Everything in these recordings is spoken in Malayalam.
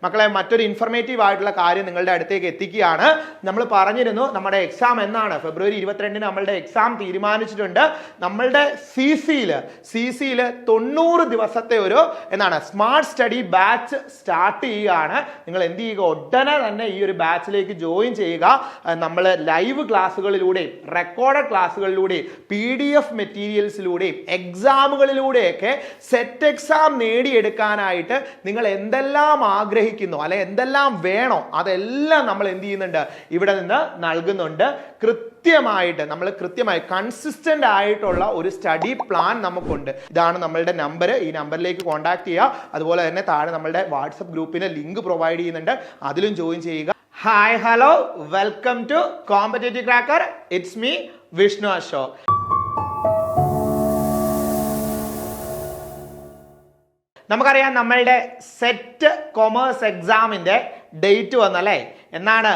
മക്കളെ മറ്റൊരു ഇൻഫർമേറ്റീവ് ആയിട്ടുള്ള കാര്യം നിങ്ങളുടെ അടുത്തേക്ക് എത്തിക്കുകയാണ്. നമ്മൾ പറഞ്ഞിരുന്നു നമ്മുടെ എക്സാം എന്നാണ്, ഫെബ്രുവരി 22 നമ്മളുടെ എക്സാം തീരുമാനിച്ചിട്ടുണ്ട്. നമ്മളുടെ സി സിയിൽ 90 ദിവസത്തെ ഒരു സ്മാർട്ട് സ്റ്റഡി ബാച്ച് സ്റ്റാർട്ട് ചെയ്യുകയാണ്. നിങ്ങൾ എന്ത് ചെയ്യുക, ഉടനെ തന്നെ ഈ ഒരു ബാച്ചിലേക്ക് ജോയിൻ ചെയ്യുക. നമ്മൾ ലൈവ് ക്ലാസ്സുകളിലൂടെയും റെക്കോർഡഡ് ക്ലാസ്സുകളിലൂടെയും PDF മെറ്റീരിയൽസിലൂടെയും എക്സാമുകളിലൂടെയൊക്കെ സെറ്റ് എക്സാം നേടിയെടുക്കാനായിട്ട് നിങ്ങൾ എന്തെല്ലാം ആഗ്രഹിക്കുന്നു അല്ലെ എന്തെല്ലാം വേണോ അതെല്ലാം നമ്മൾ എന്ത് ചെയ്യുന്നുണ്ട്, ഇവിടെ നിന്ന് നൽകുന്നുണ്ട്. കൃത്യമായി കൺസിസ്റ്റന്റ് ആയിട്ടുള്ള ഒരു സ്റ്റഡി പ്ലാൻ നമുക്കുണ്ട്. ഇതാണ് നമ്മളുടെ നമ്പർ. ഈ നമ്പറിലേക്ക് കോൺടാക്ട് ചെയ്യുക. അതുപോലെ തന്നെ താഴെ നമ്മളുടെ വാട്സപ്പ് ഗ്രൂപ്പിന് ലിങ്ക് പ്രൊവൈഡ് ചെയ്യുന്നുണ്ട്, അതിലും ജോയിൻ ചെയ്യുക. Hi hello, welcome to competitive cracker. It's me Vishnu Ashok. നമുക്കറിയാം നമ്മളുടെ സെറ്റ് കൊമേഴ്സ് എക്സാമിന്റെ ഡേറ്റ് വന്നല്ലേ, എന്നാണ്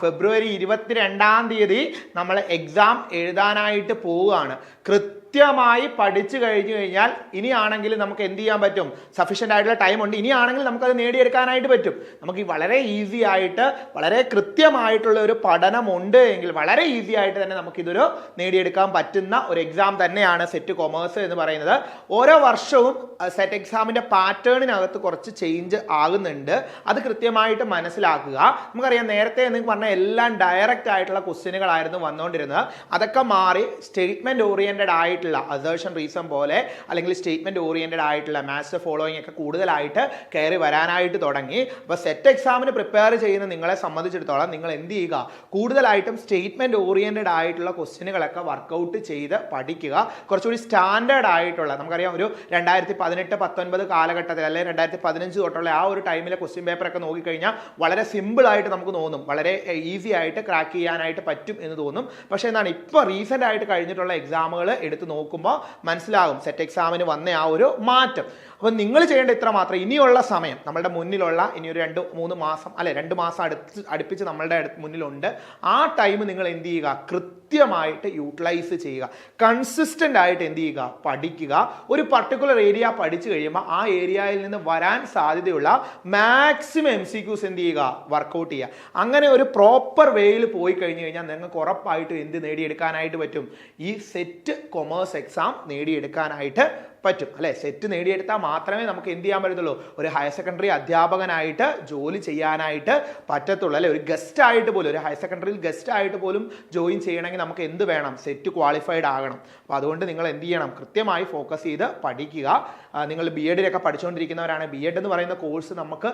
ഫെബ്രുവരി 22 നമ്മൾ എക്സാം എഴുതാനായിട്ട് പോവുകയാണ്. കൃത്യമായി പഠിച്ചു കഴിഞ്ഞു കഴിഞ്ഞാൽ ഇനിയാണെങ്കിൽ നമുക്ക് എന്ത് ചെയ്യാൻ പറ്റും, സഫീഷ്യൻ്റ് ആയിട്ടുള്ള ടൈം ഉണ്ട്. ഇനിയാണെങ്കിൽ നമുക്കത് നേടിയെടുക്കാനായിട്ട് പറ്റും. നമുക്ക് വളരെ ഈസി ആയിട്ട് വളരെ കൃത്യമായിട്ടുള്ള ഒരു പഠനമുണ്ട് എങ്കിൽ വളരെ ഈസി ആയിട്ട് തന്നെ നമുക്കിതൊരു നേടിയെടുക്കാൻ പറ്റുന്ന ഒരു എക്സാം തന്നെയാണ് സെറ്റ് കൊമേഴ്സ് എന്ന് പറയുന്നത്. ഓരോ വർഷവും സെറ്റ് എക്സാമിന്റെ പാറ്റേണിനകത്ത് കുറച്ച് ചേഞ്ച് ആകുന്നുണ്ട്. അത് കൃത്യമായിട്ട് മനസ്സിലാക്കുക. നമുക്കറിയാം നേരത്തെ എന്ന് പറഞ്ഞാൽ എല്ലാം ഡയറക്റ്റ് ആയിട്ടുള്ള ക്വസ്റ്റ്യനുകളായിരുന്നു വന്നുകൊണ്ടിരുന്നത്. അതൊക്കെ മാറി സ്റ്റേറ്റ്മെന്റ് ഓറിയന്റഡ് ആയിട്ടുള്ള അസേർഷൻ റീസൺ പോലെ അല്ലെങ്കിൽ സ്റ്റേറ്റ്മെന്റ് ഓറിയന്റഡ് ആയിട്ടുള്ള മാത്സ് ഫോളോയിങ് ഒക്കെ കൂടുതലായിട്ട് കയറി വരാനായിട്ട് തുടങ്ങി. അപ്പോൾ സെറ്റ് എക്സാമിന് പ്രിപ്പയർ ചെയ്യുന്ന നിങ്ങളെ സംബന്ധിച്ചിടത്തോളം നിങ്ങൾ എന്ത് ചെയ്യുക, കൂടുതലായിട്ടും സ്റ്റേറ്റ്മെന്റ് ഓറിയന്റഡ് ആയിട്ടുള്ള ക്വസ്റ്റ്യനുകളൊക്കെ വർക്കൗട്ട് ചെയ്ത് പഠിക്കുക. കുറച്ചുകൂടി സ്റ്റാൻഡേർഡ് ആയിട്ടുള്ള, നമുക്കറിയാം ഒരു 2018-19 കാലഘട്ടത്തിൽ അല്ലെങ്കിൽ 2015 തൊട്ടുള്ള ആ ഒരു ടൈമിലെ ക്വസ്റ്റ്യൻ പേപ്പറൊക്കെ നോക്കിക്കഴിഞ്ഞാൽ വളരെ സിമ്പിൾ ആയിട്ട് നമുക്ക് തോന്നും, വളരെ ഈസി ആയിട്ട് ക്രാക്ക് ചെയ്യാനായിട്ട് പറ്റും എന്ന് തോന്നും. പക്ഷേ ഇപ്പോൾ റീസെന്റ് ആയിട്ട് കഴിഞ്ഞിട്ടുള്ള എക്സാമുകൾ എടുത്ത് നോക്കുമ്പോൾ മനസ്സിലാകും സെറ്റ് എക്സാമിന് വന്ന ആ ഒരു മാറ്റം. അപ്പോൾ നിങ്ങൾ ചെയ്യേണ്ട ഇത്ര മാത്രം, ഇനിയുള്ള സമയം നമ്മളുടെ മുന്നിലുള്ള ഇനി ഒരു 2-3 മാസം അല്ലെ 2 മാസം അടുപ്പിച്ച് നമ്മളുടെ മുന്നിലുണ്ട്. ആ ടൈം നിങ്ങൾ എന്ത് ചെയ്യുക, കൃത്യമായിട്ട് യൂട്ടിലൈസ് ചെയ്യുക. കൺസിസ്റ്റന്റ് ആയിട്ട് എന്ത് ചെയ്യുക, പഠിക്കുക. ഒരു പർട്ടിക്കുലർ ഏരിയ പഠിച്ചു കഴിയുമ്പോൾ ആ ഏരിയയിൽ നിന്ന് വരാൻ സാധ്യതയുള്ള മാക്സിമം MCQs എന്ത് ചെയ്യുക, വർക്കൗട്ട് ചെയ്യുക. അങ്ങനെ ഒരു പ്രോപ്പർ വേയിൽ പോയി കഴിഞ്ഞു കഴിഞ്ഞാൽ നിങ്ങൾക്ക് ഉറപ്പായിട്ടും എന്ത് നേടിയെടുക്കാനായിട്ട് പറ്റും, ഈ സെറ്റ് കൊമേഴ്സ് എക്സാം നേടിയെടുക്കാനായിട്ട് പറ്റും അല്ലെ. സെറ്റ് നേടിയെടുത്താൽ മാത്രമേ നമുക്ക് എന്ത് ചെയ്യാൻ പറ്റത്തുള്ളൂ, ഒരു ഹയർ സെക്കൻഡറി അധ്യാപകനായിട്ട് ജോലി ചെയ്യാനായിട്ട് പറ്റത്തുള്ളൂ അല്ലെ. ഒരു ഗസ്റ്റ് ആയിട്ട് പോലും, ഒരു ഹയർ സെക്കൻഡറിയിൽ ഗസ്റ്റ് ആയിട്ട് പോലും ജോയിൻ ചെയ്യണമെങ്കിൽ നമുക്ക് എന്ത് വേണം, സെറ്റ് ക്വാളിഫൈഡ് ആകണം. അപ്പോൾ അതുകൊണ്ട് നിങ്ങൾ എന്ത് ചെയ്യണം, കൃത്യമായി ഫോക്കസ് ചെയ്ത് പഠിക്കുക. നിങ്ങൾ BEdലൊക്കെ പഠിച്ചുകൊണ്ടിരിക്കുന്നവരാണ്, BEd എന്ന് പറയുന്ന കോഴ്സ് നമുക്ക്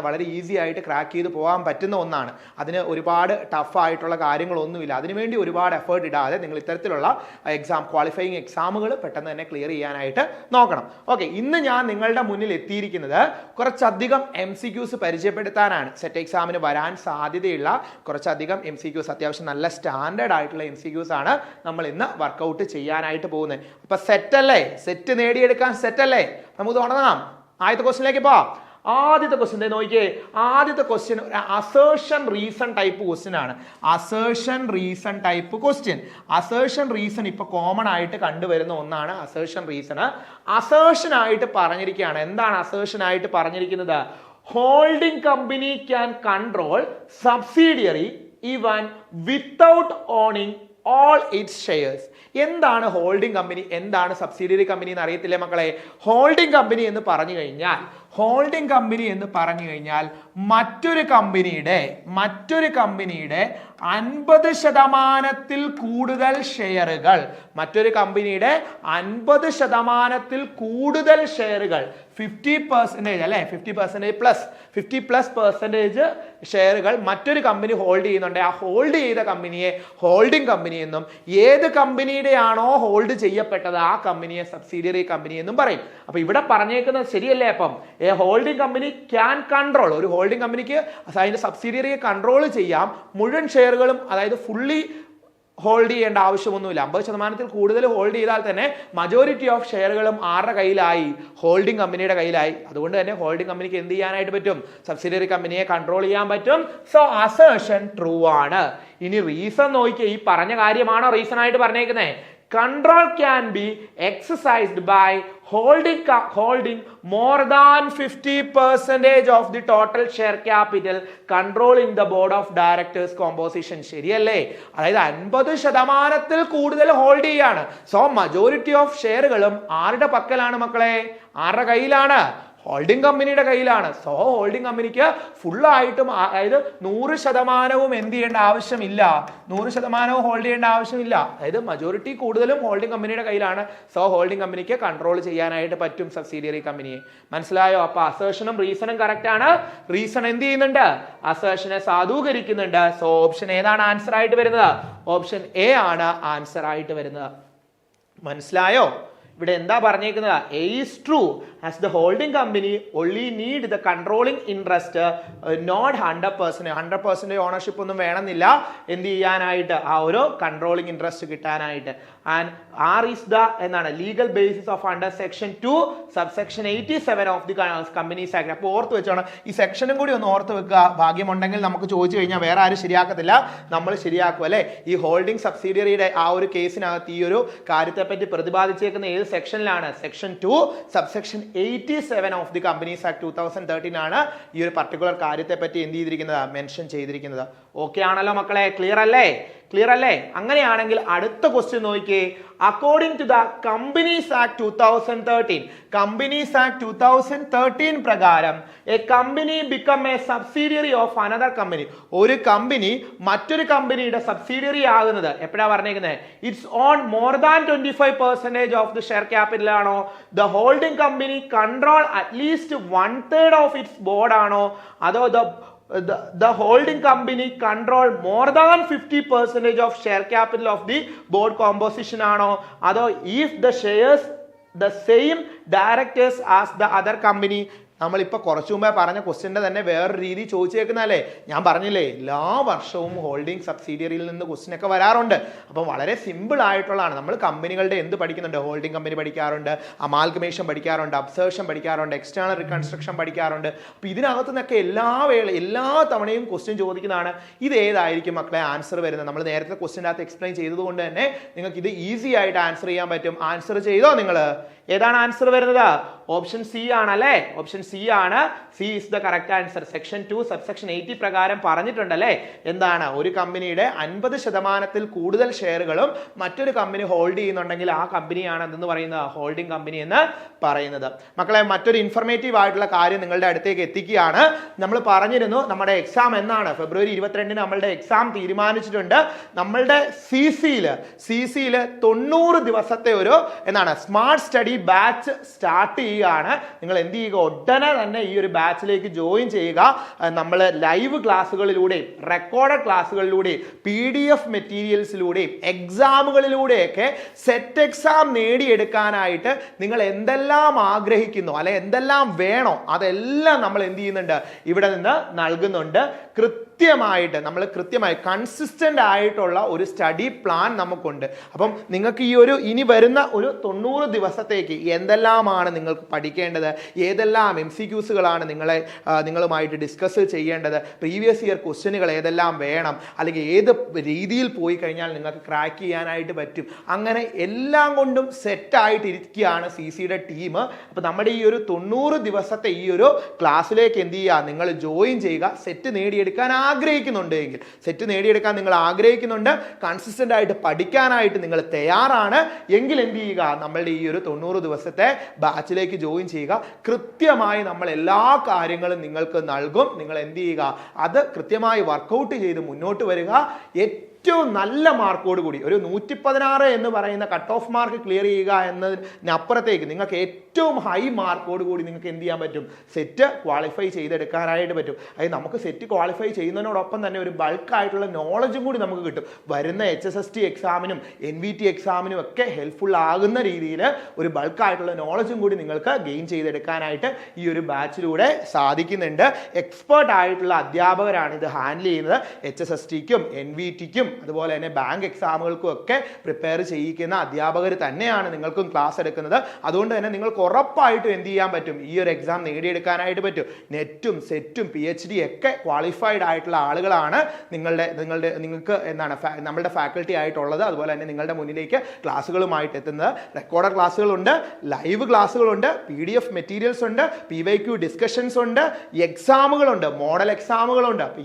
വളരെ ഈസി ആയിട്ട് ക്രാക്ക് ചെയ്ത് പോകാൻ പറ്റുന്ന ഒന്നാണ്. അതിന് ഒരുപാട് ടഫ് ആയിട്ടുള്ള കാര്യങ്ങളൊന്നുമില്ല. അതിനുവേണ്ടി ഒരുപാട് എഫേർട്ട് ഇടാതെ നിങ്ങൾ ഇത്തരത്തിലുള്ള ക്വാളിഫയിങ് എക്സാമുകൾ പെട്ടെന്ന് തന്നെ ക്ലിയർ ചെയ്യാനായിട്ട് നോക്കണം. ഓക്കെ, ഇന്ന് ഞാൻ നിങ്ങളുടെ മുന്നിൽ എത്തിയിരിക്കുന്നത് കുറച്ചധികം MCQs പരിചയപ്പെടുത്താനാണ്. സെറ്റ് എക്സാമിന് വരാൻ സാധ്യതയുള്ള കുറച്ചധികം MCQs, അത്യാവശ്യം നല്ല സ്റ്റാൻഡേർഡ് ആയിട്ടുള്ള MCQs ആണ് നമ്മൾ ഇന്ന് വർക്കൗട്ട് ചെയ്യാനായിട്ട് പോകുന്നത്. അപ്പൊ സെറ്റ് അല്ലേ, സെറ്റ് നേടിയെടുക്കാൻ സെറ്റ് അല്ലേ, നമുക്ക് തുടങ്ങാം. ആദ്യത്തെ ക്വസ്റ്റ്യനിലേക്ക് പോവാം. ആദ്യത്തെ ക്വസ്റ്റ്യൻ നോക്കിയേ. ആദ്യത്തെ question assertion reason type question ആണ്. Assertion reason type question. Assertion reason ഇപ്പൊ കോമൺ ആയിട്ട് കണ്ടുവരുന്ന ഒന്നാണ് അസേർഷൻ റീസൺ. അസേർഷൻ ആയിട്ട് പറഞ്ഞിരിക്കുകയാണ്. എന്താണ് അസേർഷൻ ആയിട്ട് പറഞ്ഞിരിക്കുന്നത്? Holding company can control subsidiary even without owning all its shares. എന്താണ് ഹോൾഡിംഗ് കമ്പനി, എന്താണ് സബ്സിഡിയറി കമ്പനി എന്ന് അറിയത്തില്ലേ മക്കളെ? ഹോൾഡിംഗ് കമ്പനി എന്ന് പറഞ്ഞു കഴിഞ്ഞാൽ മറ്റൊരു കമ്പനിയുടെ 50% കൂടുതൽ ഷെയറുകൾ, മറ്റൊരു കമ്പനിയുടെ 50% കൂടുതൽ ഷെയറുകൾ, 50% അല്ലെ, 50% ഷെയറുകൾ മറ്റൊരു കമ്പനി ഹോൾഡ് ചെയ്യുന്നുണ്ട്. ആ ഹോൾഡ് ചെയ്ത കമ്പനിയെ ഹോൾഡിംഗ് കമ്പനി എന്നും, ഏത് കമ്പനിയുടെയാണോ ഹോൾഡ് ചെയ്യപ്പെട്ടത് ആ കമ്പനിയെ സബ്സിഡിയറി കമ്പനി എന്നും പറയും. അപ്പൊ ഇവിടെ പറഞ്ഞേക്കുന്നത് ശരിയല്ലേ? അപ്പം ഹോൾഡിംഗ് കമ്പനി ക്യാൻ കൺട്രോൾ, ഒരു ഹോൾഡിംഗ് കമ്പനിക്ക് അതിന്റെ സബ്സിഡിയറിയെ കൺട്രോൾ ചെയ്യാം. മുഴുവൻ ഷെയറുകളും, അതായത് ഫുള്ളി ഹോൾഡ് ചെയ്യേണ്ട ആവശ്യമൊന്നുമില്ല. 50% കൂടുതൽ ഹോൾഡ് ചെയ്താൽ തന്നെ മജോറിറ്റി ഓഫ് ഷെയറുകളും ആരുടെ കയ്യിലായി? ഹോൾഡിംഗ് കമ്പനിയുടെ കയ്യിലായി. അതുകൊണ്ട് തന്നെ ഹോൾഡിംഗ് കമ്പനിക്ക് എന്ത് ചെയ്യാനായിട്ട് പറ്റും? സബ്സിഡിയറി കമ്പനിയെ കൺട്രോൾ ചെയ്യാൻ പറ്റും. സോ അസേർഷൻ ട്രൂ ആണ്. ഇനി റീസൺ നോക്കിയേ, ഈ പറഞ്ഞ കാര്യമാണോ റീസൺ ആയിട്ട് പറഞ്ഞേക്കുന്നത്? control can be exercised by holding more than 50% of the total share capital, controlling the board of directors composition. ശരിയല്ലേ? അതായത് 50% കൂടുതൽ ഹോൾഡ് ചെയ്യാണ്. സോ മജോറിറ്റി ഓഫ് ഷെയറുകളും ആരുടെ പക്കലാണ് മക്കളെ? ആരുടെ കയ്യിലാണ്? ഹോൾഡിംഗ് കമ്പനിയുടെ കയ്യിലാണ്. സോ ഹോൾഡിംഗ് കമ്പനിക്ക് ഫുള്ളായിട്ടും, അതായത് 100% എന്ത് ചെയ്യേണ്ട ആവശ്യമില്ല, 100% ഹോൾഡ് ചെയ്യേണ്ട ആവശ്യമില്ല. അതായത് മജോറിറ്റി കൂടുതലും ഹോൾഡിംഗ് കമ്പനിയുടെ കയ്യിലാണ്. സോ ഹോൾഡിംഗ് കമ്പനിക്ക് കൺട്രോൾ ചെയ്യാനായിട്ട് പറ്റും സബ്സിഡിയറി കമ്പനിയെ. മനസ്സിലായോ? അപ്പൊ അസേഷനും റീസണും കറക്റ്റ് ആണ്. റീസൺ എന്ത് ചെയ്യുന്നുണ്ട്? അസേഷനെ സാധൂകരിക്കുന്നുണ്ട്. സോ ഓപ്ഷൻ ഏതാണ് ആൻസർ ആയിട്ട് വരുന്നത്? ഓപ്ഷൻ എ ആണ് ആൻസർ ആയിട്ട് വരുന്നത്. മനസ്സിലായോ? ഇവിടെ എന്താ പറഞ്ഞേക്കുന്നത്? A is true as the holding company only need the controlling interest, not 100%. 100% ownership ഒന്നും വേണമെന്നില്ല എന്ത് ചെയ്യാനായിട്ട്, ആ ഒരു കൺട്രോളിംഗ് ഇൻട്രസ്റ്റ് കിട്ടാനായിട്ട്. ആൻഡ് R is the എന്നാണ് legal basis of under section 2 subsection 87 of the companies act. അപ്പോൾ ഓർത്ത് വെച്ചോണം, ഈ സെക്ഷനും കൂടി ഒന്ന് ഓർത്ത് വെക്കുക. ഭാഗ്യമുണ്ടെങ്കിൽ നമുക്ക് ചോദിച്ചു കഴിഞ്ഞാൽ വേറെ ആരും ശരിയാക്കത്തില്ല, നമ്മൾ ശരിയാക്കും അല്ലെ. ഈ ഹോൾഡിംഗ് സബ്സിഡിയറിയുടെ ആ ഒരു കേസിനകത്ത് ഈ ഒരു കാര്യത്തെ പറ്റി പ്രതിപാദിച്ചേക്കുന്ന ഏത് സെക്ഷനിലാണ്? Section 2 subsection 87 of the companies act 2013 ആണ് ഈ ഒരു പർട്ടിക്കുലർ കാര്യത്തെ പറ്റി എന്ത് ചെയ്തിരിക്കുന്നത്? മെൻഷൻ ചെയ്തിരിക്കുന്നത്. ഓക്കെ ആണല്ലോ മക്കളെ? ക്ലിയർ അല്ലേ? ക്ലിയർ അല്ലേ? അങ്ങനെയാണെങ്കിൽ അടുത്ത ക്വസ്റ്റ്യൻ നോക്കിയേ. According to the companies act 2013, companies act 2013 പ്രകാരം a company become a subsidiary of another company, ഒരു കമ്പനി മറ്റൊരു കമ്പനിയുടെ സബ്സിഡിയറി ആകുന്നത് എപ്പോഴാണ് പറഞ്ഞേക്കുന്നത്? Its own more than 25% of the share capital ആണോ? The holding company control at least 1/3 of its board ആണോ? അതോ the holding company control more than 50% of share capital of the board composition ആണോ? അതോ if the shares the same directors as the other company? നമ്മളിപ്പോൾ കുറച്ചു മുമ്പേ പറഞ്ഞ ക്വസ്റ്റ്യൻ്റെ തന്നെ വേറൊരു രീതി ചോദിച്ചേക്കുന്നല്ലേ. ഞാൻ പറഞ്ഞില്ലേ, എല്ലാ വർഷവും ഹോൾഡിംഗ് സബ്സിഡിയറിയിൽ നിന്ന് ക്വസ്റ്റ്യൻ ഒക്കെ വരാറുണ്ട്. അപ്പം വളരെ സിമ്പിൾ ആയിട്ടുള്ളതാണ്. നമ്മൾ കമ്പനികളുടെ എന്ത് പഠിക്കുന്നുണ്ട്? ഹോൾഡിംഗ് കമ്പനി പഠിക്കാറുണ്ട്, അമാൽഗമേഷൻ പഠിക്കാറുണ്ട്, അബ്സേർഷൻ പഠിക്കാറുണ്ട്, എക്സ്റ്റേണൽ റീകൺസ്ട്രക്ഷൻ പഠിക്കാറുണ്ട്. അപ്പോൾ ഇതിനകത്തു നിന്നൊക്കെ എല്ലാ തവണയും ക്വസ്റ്റ്യൻ ചോദിക്കുന്നതാണ്. ഇത് ഏതായിരിക്കും മക്കളെ ആൻസർ വരുന്നത്? നമ്മൾ നേരത്തെ ക്വസ്റ്റ്യൻ്റെ അകത്ത് എക്സ്പ്ലെയിൻ ചെയ്തതുകൊണ്ട് തന്നെ നിങ്ങൾക്ക് ഇത് ഈസി ആയിട്ട് ആൻസർ ചെയ്യാൻ പറ്റും. ആൻസർ ചെയ്തോ നിങ്ങൾ? ഏതാണ് ആൻസർ വരുന്നത്? ഓപ്ഷൻ സി ആണല്ലേ? ഓപ്ഷൻ സി ആണ്. C is the correct answer. Section 2 subsection 80 പ്രകാരം പറഞ്ഞിട്ടുണ്ടല്ലേ എന്താണ്? ഒരു കമ്പനിയുടെ 50% കൂടുതൽ ഷെയറുകളും മറ്റൊരു കമ്പനി ഹോൾഡ് ചെയ്യുന്നുണ്ടെങ്കിൽ ആ കമ്പനിയാണ് എന്തെന്ന് പറയുന്നത്? ഹോൾഡിംഗ് കമ്പനി എന്ന് പറയുന്നത്. മക്കളെ, മറ്റൊരു ഇൻഫർമേറ്റീവ് ആയിട്ടുള്ള കാര്യം നിങ്ങളുടെ അടുത്തേക്ക് എത്തിക്കുകയാണ്. നമ്മൾ പറഞ്ഞിരുന്നു നമ്മുടെ എക്സാം എന്നാണ്? ഫെബ്രുവരി 22 നമ്മളുടെ എക്സാം തീരുമാനിച്ചിട്ടുണ്ട്. നമ്മളുടെ സി സിയിൽ 90 ദിവസത്തെ ഒരു എന്താണ് സ്മാർട്ട് സ്റ്റഡി ബാച്ച് സ്റ്റാർട്ട് ചെയ്യുകയാണ്. നിങ്ങൾ എന്ത് ചെയ്യുക? ഉടനെ തന്നെ ഈ ഒരു ബാച്ചിലേക്ക് ജോയിൻ ചെയ്യുക. നമ്മൾ ലൈവ് ക്ലാസ്സുകളിലൂടെയും റെക്കോർഡഡ് ക്ലാസ്സുകളിലൂടെയും PDF മെറ്റീരിയൽസിലൂടെയും എക്സാമുകളിലൂടെയൊക്കെ സെറ്റ് എക്സാം നേടിയെടുക്കാനായിട്ട് നിങ്ങൾ എന്തെല്ലാം ആഗ്രഹിക്കുന്നു അല്ലെ എന്തെല്ലാം വേണോ അതെല്ലാം നമ്മൾ എന്ത് ചെയ്യുന്നുണ്ട്? ഇവിടെ നിന്ന് നൽകുന്നുണ്ട്. കൃത്യമായി കൺസിസ്റ്റന്റ് ആയിട്ടുള്ള ഒരു സ്റ്റഡി പ്ലാൻ നമുക്കുണ്ട്. അപ്പം നിങ്ങൾക്ക് ഈ ഒരു ഇനി വരുന്ന ഒരു 90 ദിവസത്തേക്ക് എന്തെല്ലാമാണ് നിങ്ങൾക്ക് പഠിക്കേണ്ടത്, ഏതെല്ലാം MCQസുകളാണ് നിങ്ങളുമായിട്ട് ഡിസ്കസ് ചെയ്യേണ്ടത്, പ്രീവിയസ് ഇയർ ക്വസ്റ്റ്യനുകൾ ഏതെല്ലാം വേണം, അല്ലെങ്കിൽ ഏത് രീതിയിൽ പോയി കഴിഞ്ഞാൽ നിങ്ങൾക്ക് ക്രാക്ക് ചെയ്യാനായിട്ട് പറ്റും, അങ്ങനെ എല്ലാം കൊണ്ടും സെറ്റായിട്ട് ഇരിക്കുകയാണ് CCയുടെ ടീം. അപ്പം നമ്മുടെ ഈ ഒരു 90 ദിവസത്തെ ഈ ഒരു ക്ലാസ്സിലേക്ക് എന്ത് ചെയ്യുക? നിങ്ങൾ ജോയിൻ ചെയ്യുക. സെറ്റ് നേടിയെടുക്കാൻ ആഗ്രഹിക്കുന്നുണ്ടെങ്കിൽ, സെറ്റ് നേടിയെടുക്കാൻ നിങ്ങൾ ആഗ്രഹിക്കുന്നുണ്ട്, കൺസിസ്റ്റന്റ് ആയിട്ട് പഠിക്കാനായിട്ട് നിങ്ങൾ തയ്യാറാണ് എങ്കിൽ എന്ത് ചെയ്യുക? നമ്മളുടെ ഈ ഒരു 90 ദിവസത്തെ ബാച്ചിലേക്ക് ജോയിൻ ചെയ്യുക. കൃത്യമായി നമ്മൾ എല്ലാ കാര്യങ്ങളും നിങ്ങൾക്ക് നൽകും. നിങ്ങൾ എന്ത് ചെയ്യുക? അത് കൃത്യമായി വർക്കൗട്ട് ചെയ്ത് മുന്നോട്ട് വരിക. ഏറ്റവും നല്ല മാർക്കോട് കൂടി ഒരു 116 എന്ന് പറയുന്ന കട്ട് ഓഫ് മാർക്ക് ക്ലിയർ ചെയ്യുക എന്നതിനപ്പുറത്തേക്ക് നിങ്ങൾക്ക് ഏറ്റവും ഹൈ മാർക്കോട് കൂടി നിങ്ങൾക്ക് എന്ത് ചെയ്യാൻ പറ്റും? സെറ്റ് ക്വാളിഫൈ ചെയ്തെടുക്കാനായിട്ട് പറ്റും. അതായത് നമുക്ക് സെറ്റ് ക്വാളിഫൈ ചെയ്യുന്നതിനോടൊപ്പം തന്നെ ഒരു ബൾക്കായിട്ടുള്ള നോളജും കൂടി നമുക്ക് കിട്ടും. വരുന്ന HSST എക്സാമിനും NVT എക്സാമിനും ഒക്കെ ഹെൽപ്ഫുൾ ആകുന്ന രീതിയിൽ ഒരു ബൾക്കായിട്ടുള്ള നോളജും കൂടി നിങ്ങൾക്ക് ഗെയിൻ ചെയ്തെടുക്കാനായിട്ട് ഈ ഒരു ബാച്ചിലൂടെ സാധിക്കുന്നുണ്ട്. എക്സ്പേർട്ട് ആയിട്ടുള്ള അധ്യാപകരാണ് ഇത് ഹാൻഡിൽ ചെയ്യുന്നത്. HSSTക്കും NVTക്കും അതുപോലെ തന്നെ ബാങ്ക് എക്സാമുകൾക്കും ഒക്കെ പ്രിപ്പയർ ചെയ്യിക്കുന്ന അധ്യാപകർ തന്നെയാണ് നിങ്ങൾക്കും ക്ലാസ് എടുക്കുന്നത്. അതുകൊണ്ട് തന്നെ നിങ്ങൾക്ക് ഉറപ്പായിട്ടും എന്ത് ചെയ്യാൻ പറ്റും, ഈ ഒരു എക്സാം നേടിയെടുക്കാനായിട്ട് പറ്റും. നെറ്റും സെറ്റും PhD ഒക്കെ ക്വാളിഫൈഡ് ആയിട്ടുള്ള ആളുകളാണ് നിങ്ങൾക്ക് എന്താണ് നമ്മളുടെ ഫാക്കൽറ്റി ആയിട്ടുള്ളത്. അതുപോലെ തന്നെ നിങ്ങളുടെ മുന്നിലേക്ക് ക്ലാസ്സുകളുമായിട്ട് എത്തുന്നത്. റെക്കോർഡർ ക്ലാസ്സുകളുണ്ട്, ലൈവ് ക്ലാസ്സുകളുണ്ട്, PDF മെറ്റീരിയൽസ് ഉണ്ട്, PYQ ഡിസ്കഷൻസ് ഉണ്ട്, എക്സാമുകളുണ്ട്, മോഡൽ എക്സാമുകളുണ്ട്. അപ്പൊ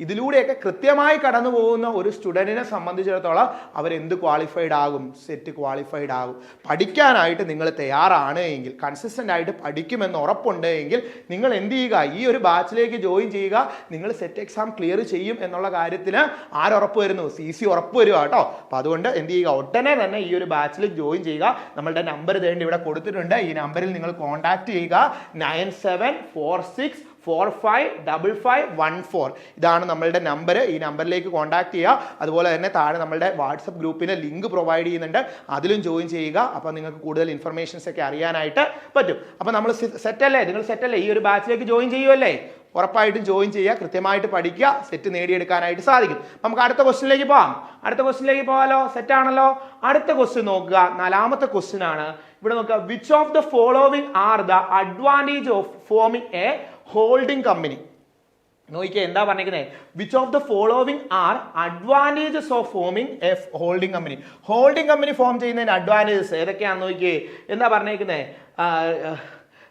ഇതിലൂടെയൊക്കെ കൃത്യമായി കടന്നു പോകുന്ന ഒരു സ്റ്റുഡന്റിനെ സംബന്ധിച്ചിടത്തോളം അവരെന്ത് ക്വാളിഫൈഡ് ആകും, സെറ്റ് ക്വാളിഫൈഡ് ആകും. പഠിക്കാനായിട്ട് നിങ്ങൾ തയ്യാറാണ് എങ്കിൽ, കൺസിസ്റ്റന്റ് ആയിട്ട് പഠിക്കുമെന്ന് ഉറപ്പുണ്ട് എങ്കിൽ നിങ്ങൾ എന്ത് ചെയ്യുക, ഈ ഒരു ബാച്ചിലേക്ക് ജോയിൻ ചെയ്യുക. നിങ്ങൾ സെറ്റ് എക്സാം ക്ലിയർ ചെയ്യും എന്നുള്ള കാര്യത്തിന് ആരുറപ്പ് വരുന്നു, CC ഉറപ്പ് വരിക കേട്ടോ. അപ്പൊ അതുകൊണ്ട് എന്ത് ചെയ്യുക, ഉടനെ തന്നെ ഈ ഒരു ബാച്ചിൽ ജോയിൻ ചെയ്യുക. നമ്മളുടെ നമ്പർ തേണ്ടി ഇവിടെ കൊടുത്തിട്ടുണ്ട്. ഈ നമ്പറിൽ നിങ്ങൾ കോൺടാക്ട് ചെയ്യുക. 9746455514. ഇതാണ് നമ്മളുടെ നമ്പർ. ഈ നമ്പറിലേക്ക് കോൺടാക്ട് ചെയ്യുക. അതുപോലെ തന്നെ താഴെ നമ്മളുടെ വാട്സപ്പ് ഗ്രൂപ്പിന് ലിങ്ക് പ്രൊവൈഡ് ചെയ്യുന്നുണ്ട്, അതിലും ജോയിൻ ചെയ്യുക. അപ്പോൾ നിങ്ങൾക്ക് കൂടുതൽ ഇൻഫർമേഷൻസ് ഒക്കെ അറിയാനായിട്ട് പറ്റും. അപ്പോൾ നമ്മൾ സെറ്റല്ലേ, നിങ്ങൾ സെറ്റല്ലേ, ഈ ഒരു ബാച്ചിലേക്ക് ജോയിൻ ചെയ്യുമല്ലേ? ഉറപ്പായിട്ടും ജോയിൻ ചെയ്യുക, കൃത്യമായിട്ട് പഠിക്കുക, സെറ്റ് നേടിയെടുക്കാനായിട്ട് സാധിക്കും. നമുക്ക് അടുത്ത ക്വസ്റ്റ്യനിലേക്ക് പോകാം. അടുത്ത ക്വസ്റ്റ്യനിലേക്ക് പോകാലോ? സെറ്റ് ആണല്ലോ. അടുത്ത ക്വസ്റ്റ്യൻ നോക്കുക, 4ാമത്തെ ക്വസ്റ്റ്യൻ ആണ്. ഇവിടെ നോക്കുക, which of the following are the advantage of forming a holding company? നോക്കിയേ എന്താ പറഞ്ഞിരിക്കുന്നത്, which of the following are advantages of forming a holding company. Holding company form ചെയ്യുന്നതിന്റെ അഡ്വാൻറ്റേജസ് ഏതൊക്കെയാണെന്ന് നോക്കിയേ. എന്താ പറഞ്ഞിരിക്കുന്നത്,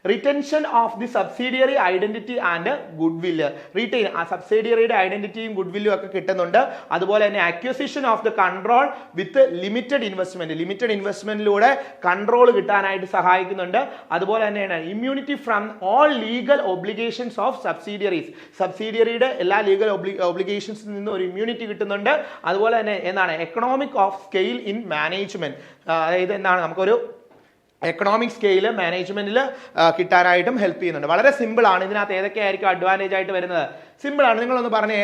retention of the subsidiary identity and goodwill. Retain ആ സബ്സിഡിയറിയുടെ ഐഡന്റിറ്റിയും ഗുഡ് വില്ലും ഒക്കെ കിട്ടുന്നുണ്ട്. അതുപോലെ തന്നെ acquisition of the control with limited ഇൻവെസ്റ്റ്മെന്റിലൂടെ കൺട്രോൾ കിട്ടാനായിട്ട് സഹായിക്കുന്നുണ്ട്. അതുപോലെ തന്നെയാണ് immunity from all legal obligations of സബ്സിഡിയറിയുടെ എല്ലാ ലീഗൽ ഒബ്ലിഗേഷൻസിൽ നിന്നും ഒരു ഇമ്മ്യൂണിറ്റി കിട്ടുന്നുണ്ട്. അതുപോലെ തന്നെ എന്താണ് economic of scale in management. അതായത് എന്താണ് നമുക്കൊരു എക്കണോമിക് സ്കെയിൽ മാനേജ്മെന്റിൽ കിട്ടാനായിട്ടും ഹെൽപ്പ് ചെയ്യുന്നുണ്ട്. വളരെ സിമ്പിൾ ആണ്. ഇതിനകത്ത് ഏതൊക്കെയായിരിക്കും അഡ്വാൻറ്റേജ് ആയിട്ട് വരുന്നത്? സിമ്പിൾ ആണ്. നിങ്ങളൊന്ന് പറഞ്ഞ്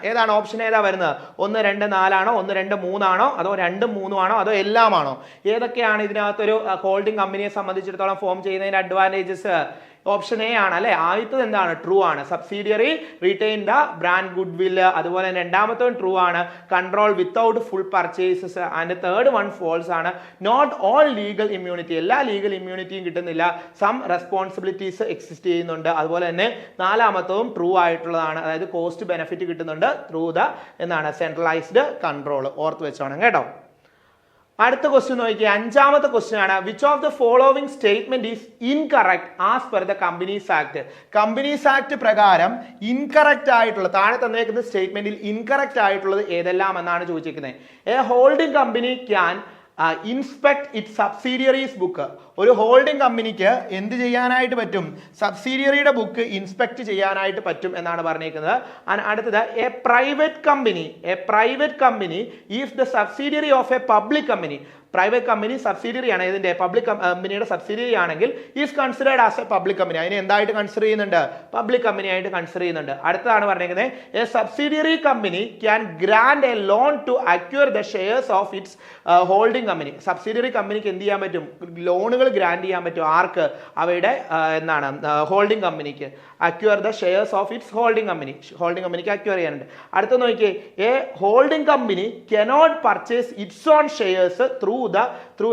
ഏതാണ് ഓപ്ഷൻ ഏതാ വരുന്നത്? 1, 2, 4 ആണോ, 1, 2, 3 ആണോ, അതോ 2, 3 ആണോ, അതോ എല്ലാമാണോ? ഏതൊക്കെയാണ് ഇതിനകത്തൊരു ഹോൾഡിംഗ് കമ്പനിയെ സംബന്ധിച്ചിടത്തോളം ഫോം ചെയ്യുന്നതിന്റെ അഡ്വാൻറ്റേജസ്? ഓപ്ഷൻ എ ആണ് അല്ലെ. ആദ്യത്തത് എന്താണ്? ട്രൂ ആണ്. Subsidiary retain the brand goodwill. അതുപോലെ തന്നെ രണ്ടാമത്തെ ട്രൂ ആണ്. Control without full purchases. And third one false ആണ്. Not all legal immunity. എല്ലാ ലീഗൽ ഇമ്മ്യൂണിറ്റിയും കിട്ടുന്നില്ല. സം റെസ്പോൺസിബിലിറ്റീസ് എക്സിസ്റ്റ് ചെയ്യുന്നുണ്ട്. അതുപോലെ തന്നെ നാലാമത്തതും ട്രൂ ആയിട്ടുള്ളതാണ്. അതായത് കോസ്റ്റ് ബെനിഫിറ്റ് കിട്ടുന്നുണ്ട് ത്രൂ ദ എന്താണ് സെൻട്രലൈസ്ഡ് കൺട്രോൾ. ഓർത്ത് വെച്ചോണം കേട്ടോ. അടുത്ത ക്വസ്റ്റ്യൻ നോക്കിയാൽ 5ാമത്തെ ക്വസ്റ്റ്യൻ ആണ്, which of the following statement is incorrect as per the companies act. Companies act പ്രകാരം ഇൻകറക്റ്റ് ആയിട്ടുള്ള താഴെ തന്നേക്കുന്ന സ്റ്റേറ്റ്മെന്റിൽ ഇൻകറക്റ്റ് ആയിട്ടുള്ളത് ഏതെല്ലാം എന്നാണ് ചോദിച്ചിരിക്കുന്നത്. A holding company can inspect it subsidiaries book. ഒരു ഹോൾഡിംഗ് കമ്പനിക്ക് എന്ത് ചെയ്യാനായിട്ട് പറ്റും? സബ്സിഡിയറിയുടെ ബുക്ക് ഇൻസ്പെക്ട് ചെയ്യാനായിട്ട് പറ്റും എന്നാണ് പറഞ്ഞിരിക്കുന്നത്. അടുത്തത് A private company if the subsidiary of a public company. Private company subsidiary ആണ്, ഇതിന്റെ പബ്ലിക് കമ്പനിയുടെ സബ്സിഡിയറി ആണെങ്കിൽ is considered as a public company. അതിനെ എന്തായിട്ട് കൺസിഡർ ചെയ്യുന്നുണ്ട്? പബ്ലിക് കമ്പനി ആയിട്ട് കൺസിഡർ ചെയ്യുന്നുണ്ട്. അടുത്തതാണ് പറഞ്ഞിരിക്കുന്നത്, a subsidiary company can grant a loan to acquire the shares of its holding company. Subsidiary കമ്പനിക്ക് എന്ത് ചെയ്യാൻ പറ്റും? ലോണുകൾ ഗ്രാൻഡ് ചെയ്യാൻ പറ്റും. ആർക്ക്? അവയുടെ എന്താണ് ഹോൾഡിംഗ് കമ്പനിക്ക്. Acquire the shares of its holding കമ്പനിക്ക് അക്വയർ ചെയ്യാനുണ്ട്. അടുത്ത നോക്കിയേ, a holding company cannot purchase its own shares through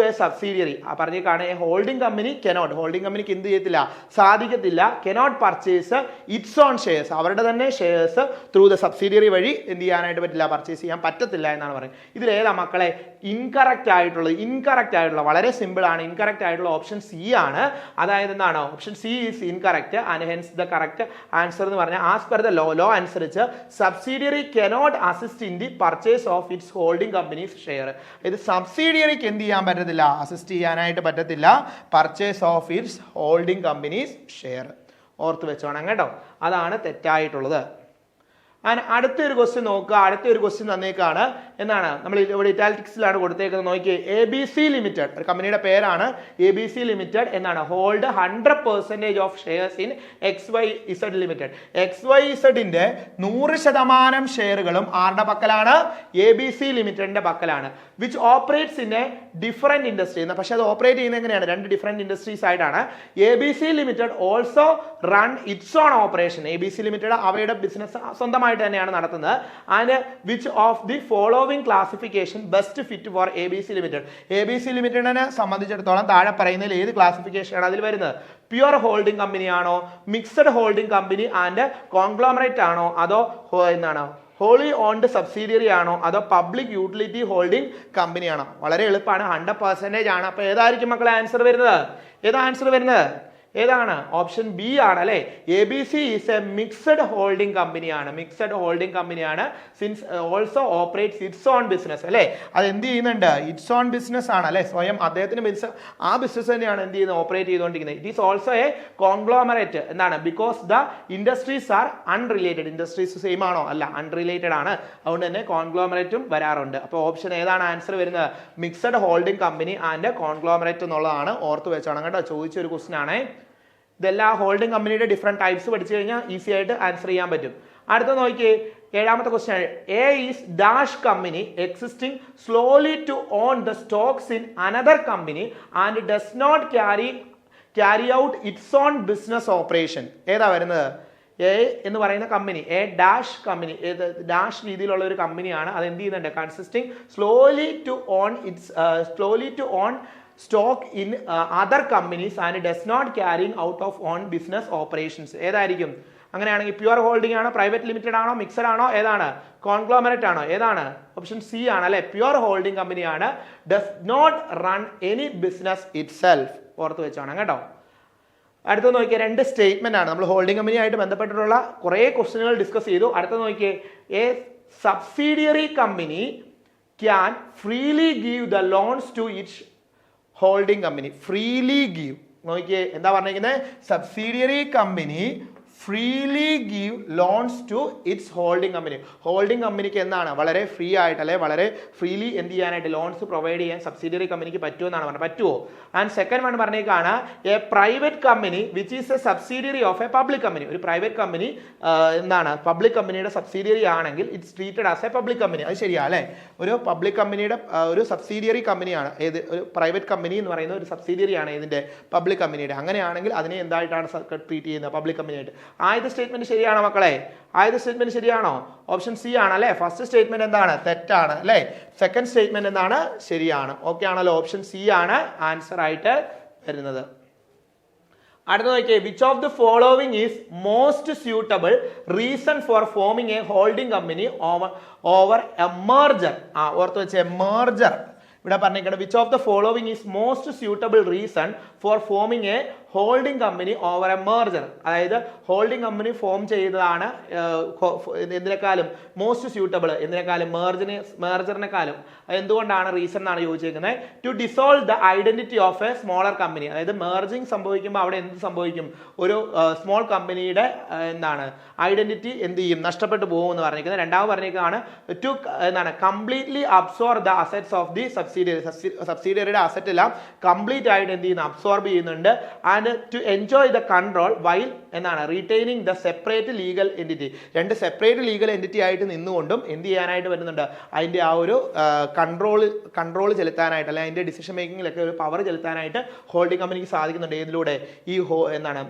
a subsidiary. പറഞ്ഞേക്കാണ് എ ഹോൾഡിംഗ് കമ്പനിക്ക് എന്ത് ചെയ്യത്തില്ല? സാധിക്കത്തില്ല. Cannot purchase its own shares, അവരുടെ തന്നെ ഷെയർസ് ത്രൂ ദ സബ്സിഡിയറി വഴി എന്ത് ചെയ്യാനായിട്ട് പറ്റില്ല? പർച്ചേസ് ചെയ്യാൻ പറ്റത്തില്ല എന്നാണ് പറയുന്നത്. ഇതിലേതാ മക്കളെ ഇൻകറക്റ്റ് ആയിട്ടുള്ളത്? വളരെ സിമ്പിൾ ആണ്. ഇൻകറക്റ്റ് ആയിട്ടുള്ള ഓപ്ഷൻ സി ആണ്. അതായത് എന്താണ്? Option C is incorrect and hence the correct answer എന്ന് പറഞ്ഞാൽ ആസ് പെർ ദ ലോ അനുസരിച്ച് subsidiary cannot assist in the purchase of its holding companies share. ഇത് സബ്സിഡിയറിക്ക് എന്ത് ചെയ്യാൻ പറ്റത്തില്ല? അസിസ്റ്റ് ചെയ്യാനായിട്ട് പറ്റത്തില്ല purchase of its holding companies share. ഓർത്ത് വെച്ചോണം കേട്ടോ. അതാണ് തെറ്റായിട്ടുള്ളത്. അടുത്തൊരു ക്വസ്റ്റ്യൻ നോക്കുക. അടുത്തൊരു ക്വസ്റ്റ്യൻ തന്നേക്കാണ്. എന്താണ്? നമ്മൾ ഇവിടെ ഇറ്റാലിക്സിലാണ് കൊടുത്തേക്കുന്നത്. നോക്കിയേ, ABC ലിമിറ്റഡ് ഒരു കമ്പനിയുടെ പേരാണ്. ABC ലിമിറ്റഡ് എന്നാണ് hold 100% of shares in XYZ limited. XYZന്റെ 100% ഷെയറുകളും ആരുടെ പക്കലാണ്? ABC ലിമിറ്റഡിന്റെ പക്കലാണ്. Which operates in a different industry. പക്ഷെ അത് ഓപ്പറേറ്റ് ചെയ്യുന്നത് എങ്ങനെയാണ്? 2 ഡിഫറെന്റ് ഇൻഡസ്ട്രീസ് ആയിട്ടാണ്. ABC limited also run its own operation. ABC limited അവയുടെ ബിസിനസ് സ്വന്തമായി കൃത്യമായിട്ട് തന്നെയാണ് നടത്തുന്നത്. And which of the following classification best fit for ABC limited. ABC ലിമിറ്റഡിനെ സംബന്ധിച്ചിടത്തോളം താഴെ പറയുന്നതിൽ ഏത് ക്ലാസിഫിക്കേഷനാണ് അതിൽ വരുന്നത്? പ്യുവർ ഹോൾഡിംഗ് കമ്പനി ആണോ, mixed holding company and conglomerate ആണോ, അതോ എന്താണ് ഹോളി ഓൺഡ് സബ്സിഡിയറി ആണോ, അതോ പബ്ലിക് യൂട്ടിലിറ്റി ഹോൾഡിംഗ് കമ്പനിയാണോ? വളരെ എളുപ്പമാണ്, 100% ആണ്. അപ്പൊ ഏതായിരിക്കും മക്കളെ ആൻസർ വരുന്നത്? ഏതാ ആൻസർ വരുന്നത്? ഏതാണ്? ഓപ്ഷൻ ബി ആണ് അല്ലെ. ABC is A mixed holding കമ്പനിയാണ്. മിക്സഡ് ഹോൾഡിംഗ് കമ്പനിയാണ്. Since also operates it's own business അല്ലെ. അത് എന്ത് ചെയ്യുന്നുണ്ട്? ഇറ്റ്സ് ഓൺ ബിസിനസ് ആണ് അല്ലെ. സ്വയം അദ്ദേഹത്തിന് ആ ബിസിനസ് തന്നെയാണ് എന്ത് ചെയ്യുന്നത്? ഓപ്പറേറ്റ് ചെയ്തുകൊണ്ടിരിക്കുന്നത്. It is also a conglomerate. എന്താണ്? Because the industries are unrelated. Industries same ആണോ? അല്ല, അൺറിലേറ്റഡ് ആണ്. അതുകൊണ്ട് തന്നെ കോൺഗ്ലോമറേറ്റും വരാറുണ്ട്. അപ്പോൾ ഓപ്ഷൻ ഏതാണ് ആൻസർ വരുന്നത്? Mixed holding company and conglomerate എന്നുള്ളതാണ്. ഓർത്ത് വെച്ചോണം കേട്ടോ, ചോദിച്ചൊരു ക്വസ്റ്റൻ ആണ്. ഇതെല്ലാം ഹോൾഡിംഗ് കമ്പനിയുടെ ഡിഫറെന്റ് ടൈപ്സ് പഠിച്ചു കഴിഞ്ഞാൽ ഈസി ആയിട്ട് ആൻസർ ചെയ്യാൻ പറ്റും. അടുത്ത നോക്കിയേ, 7ാമത്തെ question. A is dash company existing slowly to own the stocks in another company and does not carry out its own business operation. ഏതാ വരുന്നത്? എ എന്ന് പറയുന്ന company, a dash company, dash രീതിയിലുള്ള ഒരു കമ്പനിയാണ്. അത് എന്ത് ചെയ്യുന്നുണ്ട്? Consisting slowly to own stock in other companies and does not carrying out of own business operations. ഏതായിരിക്കും? അങ്ങനെയാണെങ്കിൽ പ്യുവർ ഹോൾഡിംഗ് ആണോ, പ്രൈവറ്റ് ലിമിറ്റഡ് ആണോ, മിക്സഡ് ആണോ, ഏതാണ്? കോൺഗ്ലോമറേറ്റ് ആണോ, ഏതാണ്? ഓപ്ഷൻ സി ആണ് അല്ലെ. പ്യുവർ ഹോൾഡിംഗ് കമ്പനിയാണ്. Does not run any business itself. ഓർത്ത് വെച്ചാണ് കേട്ടോ. അടുത്ത നോക്കിയേ, 2 സ്റ്റേറ്റ്മെന്റ് ആണ്. നമ്മൾ ഹോൾഡിംഗ് കമ്പനിയായിട്ട് ബന്ധപ്പെട്ടിട്ടുള്ള കുറെ ക്വസ്റ്റ്യനുകൾ ഡിസ്കസ് ചെയ്തു. അടുത്ത നോക്കിയേ, a subsidiary company can freely give the loans to its holding company. Freely give. നോക്കിയേ, എന്താ പറഞ്ഞിരിക്കുന്നത്? Subsidiary company freely give loans to its holding company. Holding കമ്പനിക്ക് എന്താണ്? വളരെ ഫ്രീ ആയിട്ട് അല്ലെ, വളരെ ഫ്രീലി എന്ത് ചെയ്യാനായിട്ട് ലോൺസ് പ്രൊവൈഡ് ചെയ്യാൻ സബ്സിഡിയറി കമ്പനിക്ക് പറ്റുമെന്നാണ് പറഞ്ഞത്. പറ്റുമോ? ആൻഡ് സെക്കൻഡ് വൺ പറഞ്ഞേക്കാണ്, a private company which is a subsidiary of a public company. ഒരു പ്രൈവറ്റ് കമ്പനി എന്താണ്? പബ്ലിക് കമ്പനിയുടെ സബ്സിഡിയറി ആണെങ്കിൽ it's treated as a public company. അത് ശരിയാ അല്ലെ. ഒരു പബ്ലിക് കമ്പനിയുടെ ഒരു സബ്സിഡിയറി കമ്പനിയാണ് ഏത്? ഒരു പ്രൈവറ്റ് കമ്പനി എന്ന് പറയുന്ന ഒരു സബ്സിഡിയറി ആണ് ഇതിന്റെ പബ്ലിക് കമ്പനിയുടെ. അങ്ങനെയാണെങ്കിൽ അതിനെ എന്തായിട്ടാണ് ട്രീറ്റ് ചെയ്യുന്നത്? പബ്ലിക് കമ്പനിയായിട്ട്. ആദ്യത്തെ സ്റ്റേറ്റ്മെന്റ് ശരിയാണോ മക്കളെ? ആദ്യത്തെ സ്റ്റേറ്റ്മെന്റ് ശരിയാണോ? ഓപ്ഷൻ സി ആണ് അല്ലെ. ഫസ്റ്റ് സ്റ്റേറ്റ്മെന്റ് എന്താണ്? തെറ്റാണ് അല്ലെ. സെക്കൻഡ് സ്റ്റേറ്റ്മെന്റ് എന്താണ്? ശരിയാണ്. ഓക്കെ ആണല്ലോ. ഓപ്ഷൻ സി ആണ് ആൻസർ ആയിട്ട് വരുന്നത്. അടുത്ത നോക്കിയേ, which of the following is most suitable reason for forming a holding company over a merger. ഓർത്ത് വെച്ചേ, മെർജർ. ഇവിടെ പറഞ്ഞിരിക്കണം, which of the following is most suitable reason for forming a holding company over a merger. അതായത് ഹോൾഡിംഗ് കമ്പനി ഫോം ചെയ്തതാണ് എന്തിനേക്കാളും മോസ്റ്റ് സ്യൂട്ടബിൾ, എന്തിനേക്കാളും മെർജറിനെക്കാളും. എന്തുകൊണ്ടാണ് റീസൺ എന്നാണ് ചോദിച്ചിരിക്കുന്നത്? To dissolve the identity of a smaller company. അതായത് മെർജിങ് സംഭവിക്കുമ്പോൾ അവിടെ എന്ത് സംഭവിക്കും? ഒരു സ്മോൾ കമ്പനിയുടെ എന്താണ് ഐഡന്റിറ്റി എന്ത് ചെയ്യും? നഷ്ടപ്പെട്ടു പോകും എന്ന് പറഞ്ഞിരിക്കുന്നത്. രണ്ടാമത് പറഞ്ഞിരിക്കുകയാണ് ടു എന്താണ് completely absorb the assets of the subsidiary. സബ്സിഡിയറിയുടെ അസറ്റ് എല്ലാം കംപ്ലീറ്റ് ആയിട്ട് എന്ത് ചെയ്യുന്നു? അബ്സോർബ് ചെയ്യുന്നുണ്ട്. And to enjoy the control while എന്താണ് retaining the separate legal entity. 2 separate legal entity ആയിട്ട് നിന്നുകൊണ്ടും എന്ത് ചെയ്യാനായിട്ട് വരുന്നുണ്ട്? അതിൻ്റെ ആ ഒരു കൺട്രോൾ ചെലുത്താനായിട്ട്, അല്ലെങ്കിൽ അതിൻ്റെ ഡിസിഷൻ മേക്കിങ്ങിലൊക്കെ ഒരു പവർ ചെലുത്താനായിട്ട് ഹോൾഡിംഗ് കമ്പനിക്ക് സാധിക്കുന്നുണ്ട്. ഇതിലൂടെ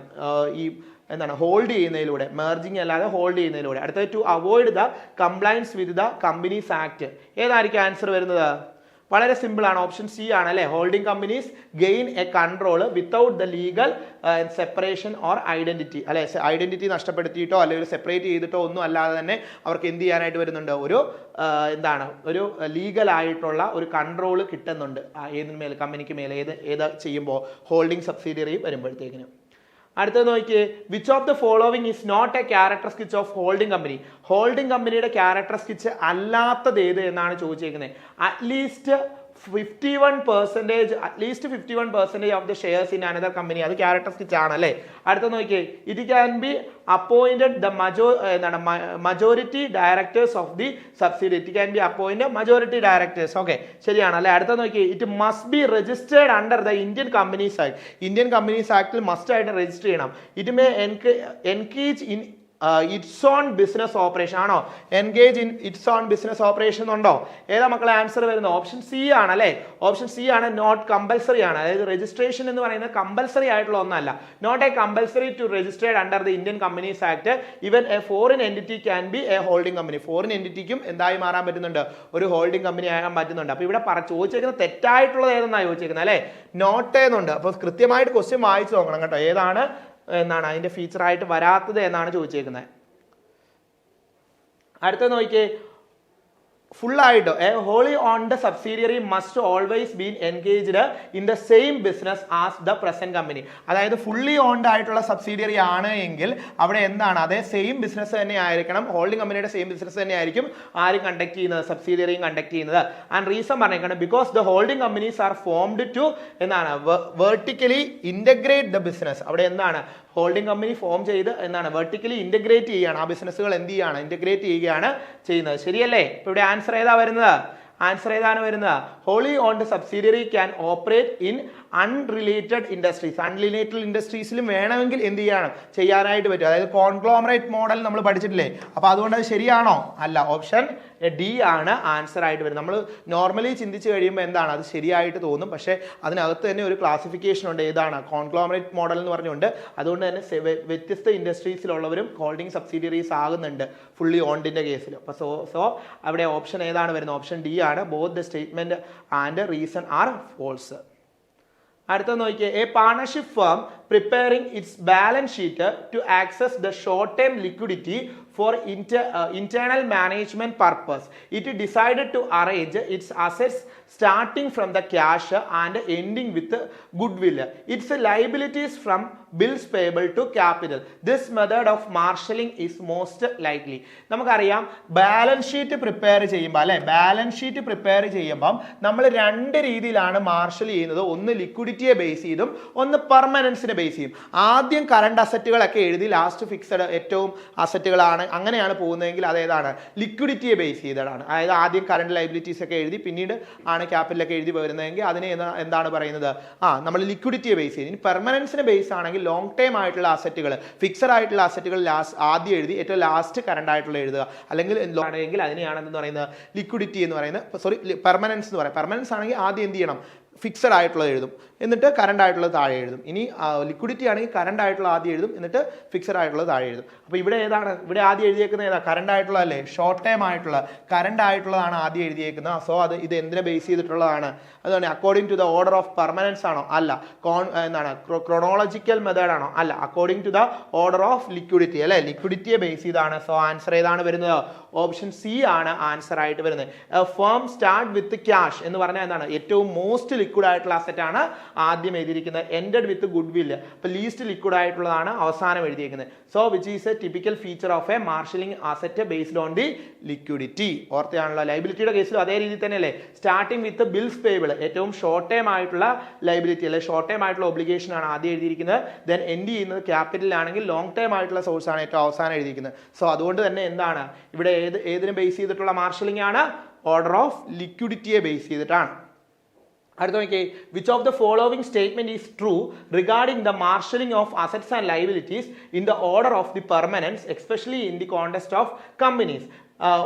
എന്താണ് ഹോൾഡ് ചെയ്യുന്നതിലൂടെ, മെർജിങ് അല്ലാതെ ഹോൾഡ് ചെയ്യുന്നതിലൂടെ. അടുത്തത് to avoid the compliance with the companies act. ഏതായിരിക്കും ആൻസർ വരുന്നത്? വളരെ സിമ്പിൾ ആണ്. ഓപ്ഷൻ സി ആണ് അല്ലെ. Holding companies gain a control without the legal separation or identity അല്ലെ. ഐഡന്റിറ്റി നഷ്ടപ്പെടുത്തിയിട്ടോ അല്ലെങ്കിൽ സെപ്പറേറ്റ് ചെയ്തിട്ടോ ഒന്നും അല്ലാതെ തന്നെ അവർക്ക് എന്ത് ചെയ്യാനായിട്ട് വരുന്നുണ്ട്? ഒരു ലീഗൽ ആയിട്ടുള്ള ഒരു കൺട്രോൾ കിട്ടുന്നുണ്ട് ഏതിന് മേൽ? കമ്പനിക്ക് മേലെ. ഏത് ചെയ്യുമ്പോൾ? ഹോൾഡിംഗ് സബ്സിഡിയറി വരുമ്പോഴത്തേക്കിനും. അടുത്തത് നോക്കിയേ, which of the following is not a characteristics of holding company. ഹോൾഡിംഗ് കമ്പനിയുടെ ക്യാരക്ടറിസ്റ്റിക്സ് അല്ലാത്തത് ഏത് എന്നാണ് ചോദിച്ചിരിക്കുന്നത്. At least 51% of the shares in another company. അത് ക്യാരക്ടറിസ്റ്റിക്സ് ആണ് അല്ലേ. അടുത്ത നോക്കിയേ, it can be appointed the majority directors of the subsidy. It can be appoint majority directors. Okay, ശരിയാണ് അല്ലെ. അടുത്ത നോക്കിയേ, it must be registered under the Indian companies act. Indian companies ആക്ടിൽ മസ്റ്റ് ആയിട്ട് രജിസ്റ്റർ ചെയ്യണം. It may engage in its own business operation ആണോ? Engage in its own business operation ഉണ്ടോ? ഏതാ മക്കളെ ആൻസർ വരുന്നത്? ഓപ്ഷൻ സി ആണ് അല്ലേ? ഓപ്ഷൻ സി ആണ്, നോട്ട് കമ്പൽസറി ആണ്. അതായത് രജിസ്ട്രേഷൻ എന്ന് പറയുന്നത് കമ്പൽസറി ആയിട്ടുള്ള ഒന്നല്ല. Not a compulsory to registered under the Indian companies act. Even a foreign entity can be a holding company. Foreign എൻറ്റിറ്റിക്കും എന്തായി മാറാൻ പറ്റുന്നുണ്ട്? ഒരു ഹോൾഡിംഗ് കമ്പനി ആകാൻ പറ്റുന്നുണ്ട്. അപ്പൊ ഇവിടെ ചോദിച്ചേക്കുന്നത് തെറ്റായിട്ടുള്ളത് ഏതെന്നാണ് ചോദിച്ചേക്കുന്നത് അല്ലെ? നോട്ട് എന്നുണ്ട്. അപ്പൊ കൃത്യമായിട്ട് ക്വസ്റ്റ്യൻ വായിച്ചു നോക്കണം കേട്ടോ, ഏതാണ് എന്നാണ് അതിന്റെ ഫീച്ചർ ആയിട്ട് വരാത്തത് എന്നാണ് ചോദിച്ചേക്കുന്നത്. അടുത്ത നോക്കിയേ, ഫുൾ ആയിട്ട് A holy owned subsidiary must always been engaged in the same business as the present company. അതായത് ഫുള്ളി ഓൺഡ് ആയിട്ടുള്ള സബ്സിഡിയറി ആണ് എങ്കിൽ അവിടെ എന്താണ്? അതേ സെയിം ബിസിനസ് തന്നെ ആയിരിക്കണം, ഹോൾഡിംഗ് കമ്പനിയുടെ സെയിം ബിസിനസ് തന്നെ ആയിരിക്കും ആരും കണ്ടക്ട് ചെയ്യുന്നത്, സബ്സിഡിയറിയും കണ്ടക്ട് ചെയ്യുന്നത്. ആൻഡ് റീസൺ പറഞ്ഞേക്കണം, because the holding companies are formed to എന്താണ് വെർട്ടിക്കലി ഇന്റഗ്രേറ്റ് ദ ബിസിനസ്. അവിടെ എന്താണ് ഹോൾഡിംഗ് കമ്പനി ഫോം ചെയ്ത് എന്താണ് വെർട്ടിക്കലി ഇന്റഗ്രേറ്റ് ചെയ്യുകയാണ്, ആ ബിസിനസ്സുകൾ എന്ത് ചെയ്യുകയാണ്? ഇന്റഗ്രേറ്റ് ചെയ്യുകയാണ് ചെയ്യുന്നത്. ശരിയല്ലേ? ഇപ്പൊ ഇവിടെ ആൻസർ ഏതാ വരുന്നത്? ആൻസർ ഏതാണ് വരുന്നത്? Wholly owned subsidiary can operate in unrelated industries. Unrelated ഇൻഡസ്ട്രീസിലും വേണമെങ്കിൽ എന്ത് ചെയ്യണം? ചെയ്യാനായിട്ട് പറ്റും. അതായത് കോൺഗ്ലോമറേറ്റ് മോഡൽ നമ്മൾ പഠിച്ചിട്ടില്ലേ? അപ്പൊ അതുകൊണ്ട് അത് ശരിയാണോ? അല്ല, ഓപ്ഷൻ ഡി ആണ് ആൻസർ ആയിട്ട് വരുന്നത്. നമ്മൾ നോർമലി ചിന്തിച്ച് കഴിയുമ്പോൾ എന്താണ് അത് ശരിയായിട്ട് തോന്നും, പക്ഷേ അതിനകത്ത് തന്നെ ഒരു ക്ലാസിഫിക്കേഷൻ ഉണ്ട്, ഏതാണ് കോൺഗ്ലോമറേറ്റ് മോഡൽ എന്ന് പറഞ്ഞുകൊണ്ട്. അതുകൊണ്ട് തന്നെ വ്യത്യസ്ത ഇൻഡസ്ട്രീസിലുള്ളവരും ഹോൾഡിംഗ് സബ്സിഡിയറീസ് ആകുന്നുണ്ട് ഫുള്ളി ഓൺഡിന്റെ കേസിൽ. അപ്പൊ സോ അവിടെ ഓപ്ഷൻ ഏതാണ് വരുന്നത്? ഓപ്ഷൻ ഡി ആണ്. Both the statement and reason are false. അടുത്ത നോക്കിയേ, a partnership firm preparing its balance sheet to access the short-term liquidity for internal management purpose. It decided to arrange its assets starting from the cash and ending with goodwill. Its liabilities from bills payable to capital. This method of marshalling is most likely. നമുക്കറിയാം ബാലൻസ് ഷീറ്റ് പ്രിപ്പയർ ചെയ്യുമ്പോൾ അല്ലെ, ബാലൻസ് ഷീറ്റ് പ്രിപ്പയർ ചെയ്യുമ്പം നമ്മൾ രണ്ട് രീതിയിലാണ് മാർഷൽ ചെയ്യുന്നത്. ഒന്ന് ലിക്വിഡിറ്റിയെ ബേസ് ചെയ്തും ഒന്ന് പെർമനൻസിനെ ബേസ് ചെയ്യും. ആദ്യം കറണ്ട് അസറ്റുകളൊക്കെ എഴുതി ലാസ്റ്റ് ഫിക്സഡ് ഏറ്റവും അസറ്റുകളാണ് അങ്ങനെയാണ് പോകുന്നതെങ്കിൽ അതേതാണ്? ലിക്വിഡിറ്റിയെ ബേസ് ചെയ്തതാണ്. അതായത് ആദ്യം കറണ്ട് ലൈബിലിറ്റീസ് ഒക്കെ എഴുതി പിന്നീട് ആണ് ക്യാപിറ്റലൊക്കെ എഴുതി വരുന്നതെങ്കിൽ അതിനെ എന്താണ് പറയുന്നത്? നമ്മൾ ലിക്വിഡിറ്റിയെ ബേസ് ചെയ്ത്. ഇനി പെർമനൻസിനെ ബേസ് ആണെങ്കിൽ ലോങ് ടൈം ആയിട്ടുള്ള അസറ്റുകൾ, ഫിക്സഡ് ആയിട്ടുള്ള അസറ്റുകൾ ആദ്യം എഴുതി ഏറ്റവും ലാസ്റ്റ് കറണ്ട് ആയിട്ടുള്ള എഴുതുക. അല്ലെങ്കിൽ ആണെങ്കിൽ അതിനെയാണ് എന്ന് പറയുന്നത് ലിക്വിഡിറ്റി എന്ന് പറയുന്നത്, സോറി പെർമനൻസ് എന്ന് പറയാം. പെർമനൻസ് ആണെങ്കിൽ ആദ്യം എന്ത് ചെയ്യണം? ഫിക്സഡ് ആയിട്ടുള്ളത് എഴുതും, എന്നിട്ട് കറണ്ട് ആയിട്ടുള്ളത് താഴെ എഴുതും. ഇനി ലിക്വിഡിറ്റി ആണെങ്കിൽ കറണ്ട് ആയിട്ടുള്ള ആദ്യം എഴുതും, എന്നിട്ട് ഫിക്സഡ് ആയിട്ടുള്ളത് താഴെ എഴുതും. അപ്പോൾ ഇവിടെ ഏതാണ്? ഇവിടെ ആദ്യം എഴുതിയേക്കുന്നത് ഏതാ? കറണ്ട് ആയിട്ടുള്ള അല്ലേ? ഷോർട്ട് ടൈം ആയിട്ടുള്ള കറണ്ട് ആയിട്ടുള്ളതാണ് ആദ്യം എഴുതിയേക്കുന്നത്. സോ ഇത് എന്തിനെ ബേസ് ചെയ്തിട്ടുള്ളതാണ്? അതുകൊണ്ട് according to the order of permanence ആണോ? അല്ല. എന്താണ് ക്രോണോളജിക്കൽ മെത്തേഡ് ആണോ? അല്ല. According to the order of liquidity അല്ലെ, ലിക്വിഡിറ്റിയെ ബേസ് ചെയ്താണ്. സോ ആൻസർ ഏതാണ് വരുന്നത്? ഓപ്ഷൻ സി ആണ് ആൻസർ ആയിട്ട് വരുന്നത്. ഫേം സ്റ്റാർട്ട് വിത്ത് ക്യാഷ് എന്ന് പറഞ്ഞാൽ എന്താണ്? ഏറ്റവും മോസ്റ്റ് ലിക്വിഡ് ആയിട്ടുള്ള അസറ്റ് ആണ് ആദ്യം എഴുതിയിരിക്കുന്നത്. എൻഡഡ് വിത്ത് ഗുഡ് വില്ല്, അപ്പൊ ലീസ്റ്റ് ലിക്വിഡ് ആയിട്ടുള്ളതാണ് അവസാനം എഴുതിയിരിക്കുന്നത്. So which is a typical feature of a marshalling asset based on the liquidity. ഓർത്തയാണല്ലോ. ലൈബിലിറ്റിയുടെ കേസിലും അതേ രീതിയിൽ തന്നെ അല്ലേ? സ്റ്റാർട്ടിംഗ് വിത്ത് ബിൽസ് പേബിൾ, ഏറ്റവും ഷോർട്ട് ടൈം ആയിട്ടുള്ള ലൈബിലിറ്റി അല്ലെ, ഷോർട്ട് ടൈം ആയിട്ടുള്ള ഒബ്ലിഗേഷൻ ആണ് ആദ്യം എഴുതിയിരിക്കുന്നത്. ദെൻ എൻഡ് ചെയ്യുന്നത് ക്യാപിറ്റലാണെങ്കിൽ ലോങ് ടൈം ആയിട്ടുള്ള സോഴ്സ് ആണ് ഏറ്റവും അവസാനം എഴുതിയിരിക്കുന്നത്. സോ അതുകൊണ്ട് തന്നെ എന്താണ് ഇവിടെ ഏതിനെ ബേസ് ചെയ്തിട്ടുള്ള മാർഷലിംഗ് ആണ്? ഓർഡർ ഓഫ് ലിക്വിഡിറ്റിയെ ബേസ് ചെയ്തിട്ടാണ്. അടുത്ത നോക്കിയേ, which of the following statement is true regarding the marshalling of assets and liabilities in the order of the permanence especially in the context of companies.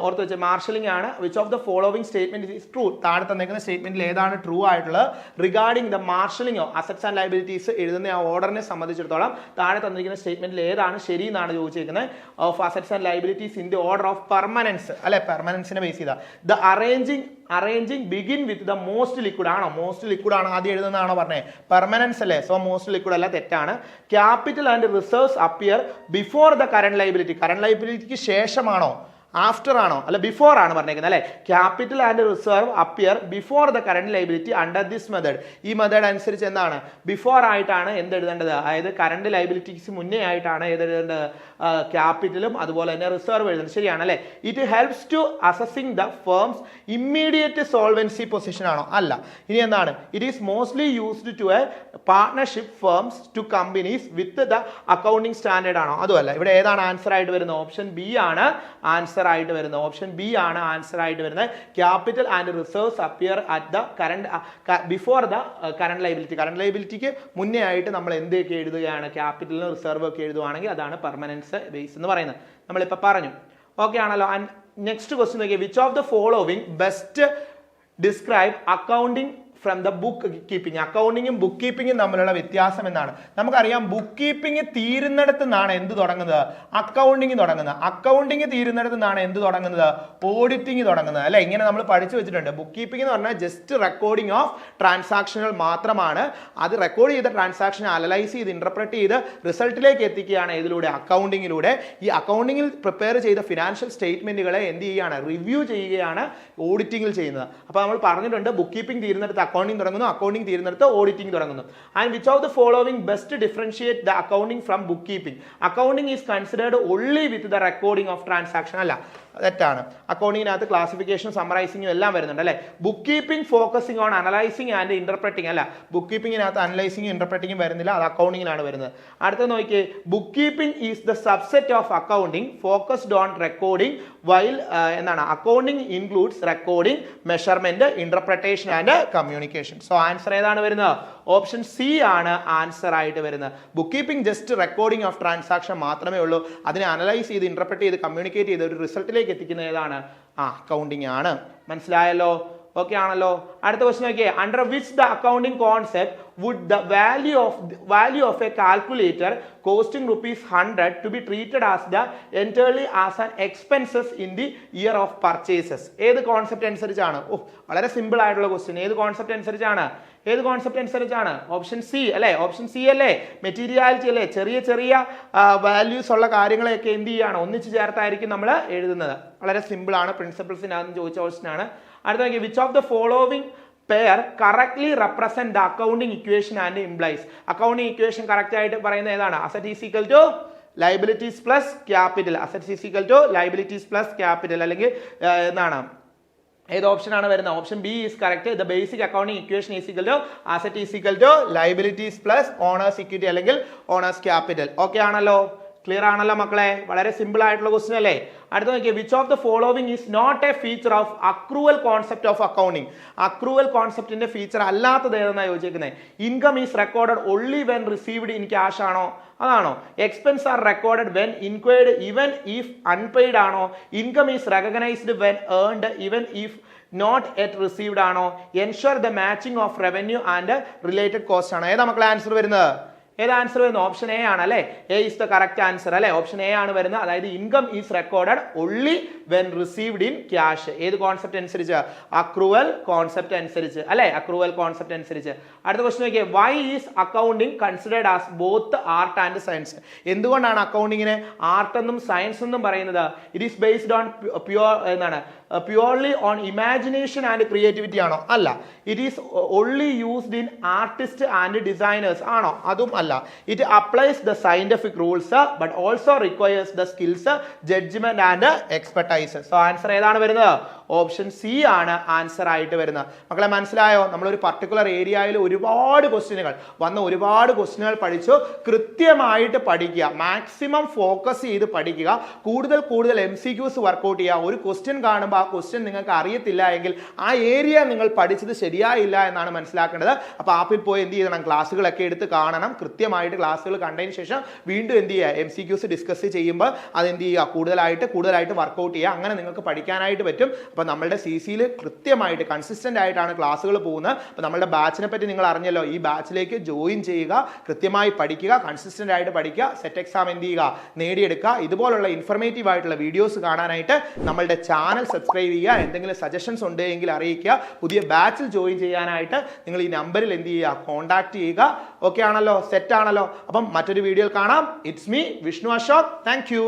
ഓർത്ത് വെച്ചാൽ മാർഷലിംഗ് ആണ്. Which of the following statement is true? താഴെ തന്നേക്കുന്ന സ്റ്റേറ്റ്മെന്റിൽ ഏതാണ് ട്രൂ ആയിട്ടുള്ളത്? Regarding the marshalling of assets and liabilities എഴുതുന്ന ആ ഓർഡറിനെ സംബന്ധിച്ചിടത്തോളം താഴെ തന്നിരിക്കുന്ന സ്റ്റേറ്റ്മെന്റിൽ ഏതാണ് ശരി എന്നാണ് ചോദിച്ചിരിക്കുന്നത്? Of assets and liabilities in the order of permanence അല്ലെ, പെർമനൻസിനെ ബേസ് ചെയ്ത. The arranging begin with the most liquid ആണോ? മോസ്റ്റ് ലിക്വിഡ് ആണ് ആദ്യം എഴുതുന്നതാണോ പറഞ്ഞേ? പെർമനൻസ് അല്ലേ? സോ മോസ്റ്റ് ലിക്വിഡ് അല്ല, തെറ്റാണ്. Capital and reserves appear before the current liability. Current ലൈബിലിറ്റിക്ക് ശേഷമാണോ ആഫ്റ്റർ ആണോ? അല്ല, ബിഫോർ ആണ് പറഞ്ഞേക്കുന്നത് അല്ലെ. Capital and reserve appear before the current liability under this method. ഈ മെത്തേഡ് അനുസരിച്ച് എന്താണ്? ബിഫോർ ആയിട്ടാണ് എന്ത് എഴുതേണ്ടത്? അതായത് കറന്റ് ലൈബിലിറ്റിക്ക് മുന്നേ ആയിട്ടാണ് എഴുതേണ്ടത് ക്യാപിറ്റലും അതുപോലെ തന്നെ റിസർവ് എഴുതുന്നത്. ശരിയാണ് അല്ലെ. It helps to assessing the firms immediate solvency position ആണോ? അല്ല. ഇനി എന്താണ്? It is mostly used to a partnership firms to companies with the accounting standard ആണോ? അതുമല്ല. ഇവിടെ ഏതാണ് ആൻസർ ആയിട്ട് വരുന്നത്? ഓപ്ഷൻ ബി ആണ് ആൻസർ ആയിട്ട് വരുന്നത്. ഓപ്ഷൻ ബി ആണ് ആൻസർ ആയിട്ട് വരുന്നത്. Capital and reserves appear at the current before the current liability. Current ലയബിലിറ്റിക്ക് മുന്നേ ആയിട്ട് നമ്മൾ എന്തൊക്കെ എഴുതുകയാണ്, ക്യാപിറ്റലിനും റിസർവ് ഒക്കെ എഴുതുവാണെങ്കിൽ അതാണ് പെർമനൻസ് ബേസ് എന്ന് പറയുന്നത്. നമ്മളിപ്പോൾ പറഞ്ഞു. ഓക്കെ ആണല്ലോ. ആൻഡ് നെക്സ്റ്റ് ക്വസ്റ്റ്യൻ നോക്കിയാൽ which of the following best describe accounting from the bookkeeping. അക്കൗണ്ടിങ്ങും ബുക്ക് കീപ്പിങ്ങും തമ്മിലുള്ള വ്യത്യാസം എന്നാണ്. നമുക്കറിയാം ബുക്ക് കീപ്പിംഗ് തീരുന്നിടത്ത് നിന്നാണ് എന്ത് തുടങ്ങുന്നത്, അക്കൗണ്ടിങ് തുടങ്ങുന്നത്. അക്കൗണ്ടിങ് തീരുന്നിടത്ത് നിന്നാണ് എന്ത് തുടങ്ങുന്നത്, ഓഡിറ്റിംഗ് തുടങ്ങുന്നത് അല്ലെ. ഇങ്ങനെ നമ്മൾ പഠിച്ചു വെച്ചിട്ടുണ്ട്. ബുക്ക് കീപ്പിംഗ് എന്ന് പറഞ്ഞാൽ ജസ്റ്റ് റെക്കോർഡിംഗ് ഓഫ് ട്രാൻസാക്ഷനുകൾ മാത്രമാണ്. അത് റെക്കോർഡ് ചെയ്ത ട്രാൻസാക്ഷൻ അനലൈസ് ചെയ്ത് ഇന്റർപ്രറ്റ് ചെയ്ത് റിസൾട്ടിലേക്ക് എത്തിക്കുകയാണ് ഇതിലൂടെ, അക്കൗണ്ടിങ്ങിലൂടെ. ഈ അക്കൗണ്ടിങ്ങിൽ പ്രിപ്പയർ ചെയ്ത ഫിനാൻഷ്യൽ സ്റ്റേറ്റ്മെന്റുകളെ എന്ത് ചെയ്യുകയാണ്, റിവ്യൂ ചെയ്യുകയാണ് ഓഡിറ്റിംഗിൽ ചെയ്യുന്നത്. അപ്പോൾ നമ്മൾ പറഞ്ഞിട്ടുണ്ട് ബുക്ക് കീപ്പിംഗ് തീരുന്നിടത്ത് അക്കൗണ്ടിംഗ് തുടങ്ങുന്നു, അക്കൗണ്ടിംഗ് തീരുന്നിടത്ത് ഓഡിറ്റിംഗ് തുടങ്ങുന്നു. And which of the following best differentiate the accounting from book keeping. Accounting is considered only with the recording of transaction. അല്ല, തെറ്റാണ്. അക്കൗണ്ടിങ്ങിനകത്ത് ക്ലാസിഫിക്കേഷൻ സമറൈസിംഗും എല്ലാം വരുന്നുണ്ട് അല്ലെ. Book keeping focusing on analysing and interpreting. അല്ല, ബുക്ക് കീപ്പിംഗിനകത്ത് അനലൈസിംഗും ഇന്റർപ്രറ്റിംഗും വരുന്നില്ല, അത് അക്കൗണ്ടിങ്ങിലാണ് വരുന്നത്. അടുത്ത നോക്കിയേ, book keeping is the subset of accounting focused on recording while എന്താണ് accounting includes recording, measurement, interpretation and communication. So answer ഏതാണ് വരുന്നത്, ഓപ്ഷൻ സി ആണ് ആൻസർ ആയിട്ട് വരുന്നത്. Bookkeeping just recording of transaction മാത്രമേ ഉള്ളൂ. അതിനെ അനലൈസ് ചെയ്ത് ഇന്റർപ്രറ്റ് ചെയ്ത് കമ്മ്യൂണിക്കേറ്റ് ചെയ്ത് ഒരു റിസൾട്ടിലേക്ക് എത്തിക്കുന്ന ഏതാണ്, അക്കൗണ്ടിംഗ് ആണ്. മനസ്സിലായല്ലോ? ഓക്കെ ആണല്ലോ. അടുത്ത ക്വസ്റ്റ്യൻ നോക്കിയേ, under which the accounting concept would the value of a calculator costing ₹100 to be treated as the entirely as an expenses in the year of purchases. ഏത് കോൺസെപ്റ്റ് അനുസരിച്ചാണ്? വളരെ സിമ്പിൾ ആയിട്ടുള്ള ക്വസ്റ്റ്യൻ. ഏത് കോൺസെപ്റ്റ് അനുസരിച്ചാണ്? ഓപ്ഷൻ സി അല്ലേ, ഓപ്ഷൻ സി അല്ലേ, മെറ്റീരിയാലിറ്റി അല്ലേ. ചെറിയ ചെറിയ വാല്യൂസ് ഉള്ള കാര്യങ്ങളെയൊക്കെ എന്ത് ചെയ്യാണ്, ഒന്നിച്ച് ചേർത്തായിരിക്കും നമ്മൾ എഴുതുന്നത്. വളരെ സിമ്പിൾ ആണ്, പ്രിൻസിപ്പിൾസിനകത്ത് ചോദിച്ച ക്വസ്റ്റ്യൻ ആണ്. അടുത്ത നോക്കി, which of the following pair correctly represent the accounting equation and implies. Accounting equation correct ആയിട്ട് പറയുന്നത് ഏതാണ്, asset is equal to liabilities plus capital. Asset is equal to liabilities plus capital, അല്ലെങ്കിൽ എന്താണ്, ഏത് ഓപ്ഷൻ ആണ് വരുന്നത്? Option B is correct. The basic accounting equation is equal to asset is equal to liabilities plus owners equity അല്ലെങ്കിൽ ഓണേഴ്സ് ക്യാപിറ്റൽ. ഓക്കെ ആണല്ലോ, ക്ലിയർ ആണല്ലോ മക്കളെ? വളരെ സിമ്പിൾ ആയിട്ടുള്ള ക്വസ്റ്റ്യൻ അല്ലേ. അടുത്ത നോക്കിയേ, which of the following is not a feature of accrual concept of accounting. Accrual കോൺസെപ്റ്റിന്റെ ഫീച്ചർ അല്ലാത്തത് ഏതെന്നാണ് ചോദിച്ചിരിക്കുന്നത്. Income is recorded only when received in cash ആണോ, അതാണോ? Expense are recorded when incurred even if unpaid ആണോ? Income is recognised when earned even if not yet received ആണോ? Ensure the matching of revenue and related cost ആണോ? ഏതാ മക്കളെ ആൻസർ വരുന്നത്? ഏത് ആൻസർ വരുന്നത്? ഓപ്ഷൻ എ ആണ് അല്ലെ. A is the correct answer അല്ലെ. ഓപ്ഷൻ എ ആണ് വരുന്നത്. അതായത് income is recorded only when received in cash. ഏത് കോൺസെപ്റ്റ് അനുസരിച്ച്? അക്രൂവൽ കോൺസെപ്റ്റ് അനുസരിച്ച് അല്ലെ. അക്രൂവൽ കോൺസെപ്റ്റ് അനുസരിച്ച്. അടുത്ത ക്വസ്റ്റ്യൻ നോക്കിയേ, why is accounting considered as both art and science. എന്തുകൊണ്ടാണ് അക്കൗണ്ടിങ്ങിനെ ആർട്ട് എന്നും സയൻസ് എന്നും പറയുന്നത്? It is based on purely on imagination and creativity ആണോ? അല്ല. It is only used in artist and designers ആണോ? അതും അല്ല. It applies the scientific rules but also requires the skills, judgment and expertise. So answer ഏതാണ് വരുന്നത്? ഓപ്ഷൻ സി ആണ് ആൻസർ ആയിട്ട് വരുന്നത്. മക്കളെ മനസ്സിലായോ? നമ്മളൊരു പർട്ടിക്കുലർ ഏരിയയിൽ ഒരുപാട് ക്വസ്റ്റ്യനുകൾ പഠിച്ചു. കൃത്യമായിട്ട് പഠിക്കുക, മാക്സിമം ഫോക്കസ് ചെയ്ത് പഠിക്കുക, കൂടുതൽ MCQs വർക്കൗട്ട് ചെയ്യുക. ഒരു ക്വസ്റ്റ്യൻ കാണുമ്പോൾ ആ ക്വസ്റ്റ്യൻ നിങ്ങൾക്ക് അറിയത്തില്ല എങ്കിൽ ആ ഏരിയ നിങ്ങൾ പഠിച്ചത് ശരിയായില്ല എന്നാണ് മനസ്സിലാക്കേണ്ടത്. അപ്പോൾ ആപ്പിൽ പോയി എന്ത് ചെയ്യണം, ക്ലാസ്സുകളൊക്കെ എടുത്ത് കാണണം. കൃത്യമായിട്ട് ക്ലാസ്സുകൾ കണ്ടതിന് ശേഷം വീണ്ടും എന്ത് ചെയ്യുക, MCQs ഡിസ്കസ് ചെയ്യുമ്പോൾ അതെന്ത് ചെയ്യുക, കൂടുതലായിട്ട് വർക്കൗട്ട് ചെയ്യുക. അങ്ങനെ നിങ്ങൾക്ക് പഠിക്കാനായിട്ട് പറ്റും. അപ്പോൾ നമ്മളുടെ CCയിൽ കൃത്യമായിട്ട് കൺസിസ്റ്റന്റ് ആയിട്ടാണ് ക്ലാസ്സുകൾ പോകുന്നത്. അപ്പോൾ നമ്മളുടെ ബാച്ചിനെ പറ്റി നിങ്ങൾ അറിഞ്ഞല്ലോ. ഈ ബാച്ചിലേക്ക് ജോയിൻ ചെയ്യുക, കൃത്യമായി പഠിക്കുക, കൺസിസ്റ്റന്റ് ആയിട്ട് പഠിക്കുക, സെറ്റ് എക്സാം എന്ത് ചെയ്യുക, നേടിയെടുക്കുക. ഇതുപോലുള്ള ഇൻഫർമേറ്റീവ് ആയിട്ടുള്ള വീഡിയോസ് കാണാനായിട്ട് നമ്മളുടെ ചാനൽ സബ്സ്ക്രൈബ് ചെയ്യുക. എന്തെങ്കിലും സജഷൻസ് ഉണ്ടെങ്കിൽ അറിയിക്കുക. പുതിയ ബാച്ചിൽ ജോയിൻ ചെയ്യാനായിട്ട് നിങ്ങൾ ഈ നമ്പറിൽ എന്ത് ചെയ്യുക, കോൺടാക്ട് ചെയ്യുക. ഓക്കെ ആണല്ലോ, സെറ്റ് ആണല്ലോ. അപ്പം മറ്റൊരു വീഡിയോയിൽ കാണാം. It's me Vishnu Ashok. Thank you.